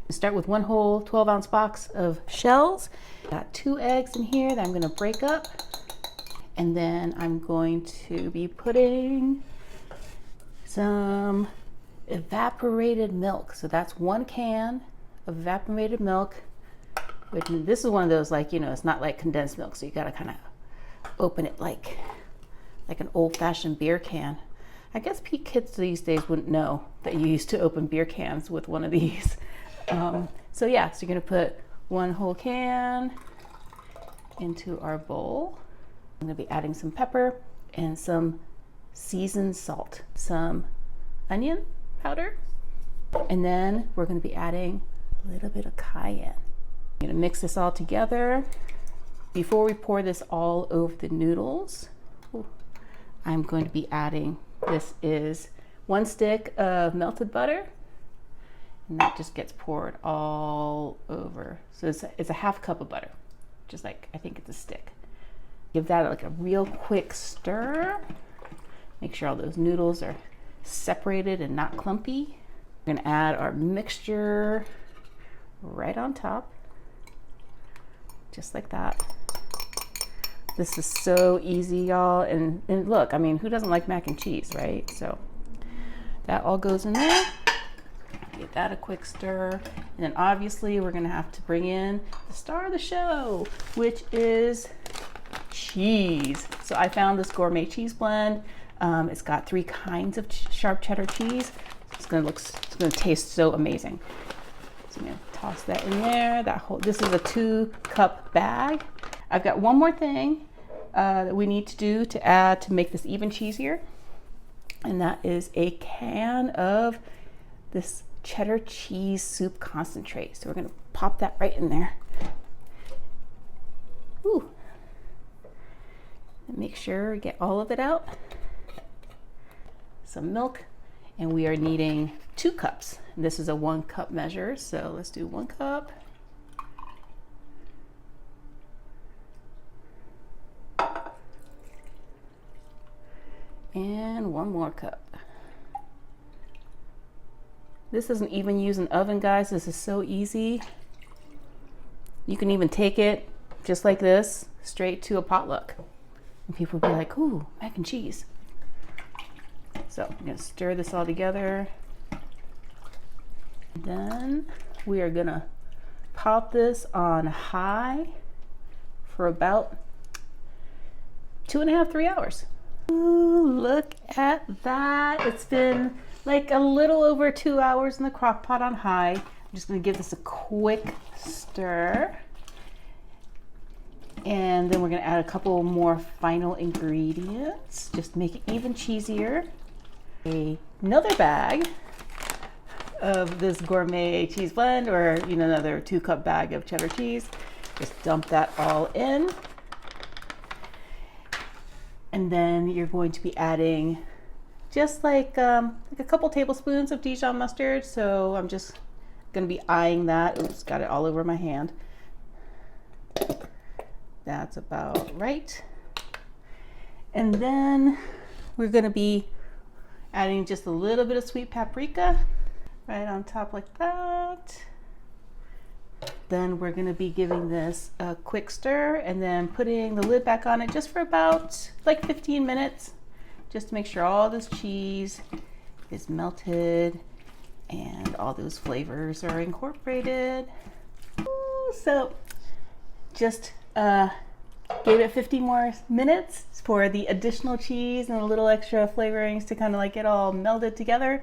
Start with one whole 12-ounce box of shells. Got 2 eggs in here that I'm gonna break up. And then I'm going to be putting some evaporated milk. So that's 1 can of evaporated milk. Which, this is one of those, like, you know, it's not like condensed milk, so you gotta kind of open it like an old-fashioned beer can. I guess kids these days wouldn't know that you used to open beer cans with one of these. So yeah, so you're gonna put 1 whole can into our bowl. I'm gonna be adding some pepper and some seasoned salt, some onion powder, and then we're gonna be adding a little bit of cayenne. I'm gonna mix this all together. Before we pour this all over the noodles, I'm going to be adding, this is 1 stick of melted butter, and that just gets poured all over. So it's a half cup of butter, just like, I think it's a stick. Give that like a real quick stir. Make sure all those noodles are separated and not clumpy. We're gonna add our mixture right on top, just like that. This is so easy, y'all. And look, I mean, who doesn't like mac and cheese, right? So that all goes in there. Give that a quick stir. And then obviously we're gonna have to bring in the star of the show, which is cheese. So I found this gourmet cheese blend. It's got 3 kinds of sharp cheddar cheese. It's gonna taste so amazing. So I'm gonna toss that in there. This is a 2-cup bag. I've got one more thing that we need to do to add to make this even cheesier, and that is a can of this cheddar cheese soup concentrate. So we're gonna pop that right in there. Ooh. And make sure we get all of it out. Some milk, and we are needing 2 cups. And this is a 1-cup measure, so let's do 1 cup. And 1 more cup. This doesn't even use an oven, guys. This is so easy. You can even take it just like this, straight to a potluck. And people will be like, ooh, mac and cheese. So I'm gonna stir this all together. Then we are gonna pop this on high for about 2.5, 3 hours. Ooh, look at that. It's been like a little over 2 hours in the crock pot on high. I'm just gonna give this a quick stir. And then we're gonna add a couple more final ingredients, just to make it even cheesier. Another bag of this gourmet cheese blend, or another 2-cup bag of cheddar cheese. Just dump that all in. And then you're going to be adding just like a couple tablespoons of Dijon mustard. So I'm just gonna be eyeing that. Oops, got it all over my hand. That's about right. And then we're gonna be adding just a little bit of sweet paprika right on top like that. Then we're gonna be giving this a quick stir and then putting the lid back on it just for about like 15 minutes, just to make sure all this cheese is melted and all those flavors are incorporated. Ooh, so just gave it 15 more minutes for the additional cheese and a little extra flavorings to kind of like get all melded together,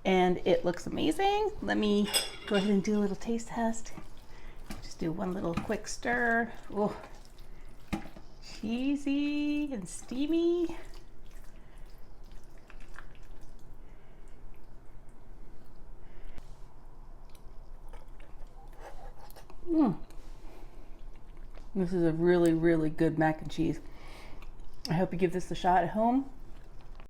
and it looks amazing. Let me go ahead and do a little taste test. Just do one little quick stir. Oh, cheesy and steamy. This is a really, really good mac and cheese. I hope you give this a shot at home.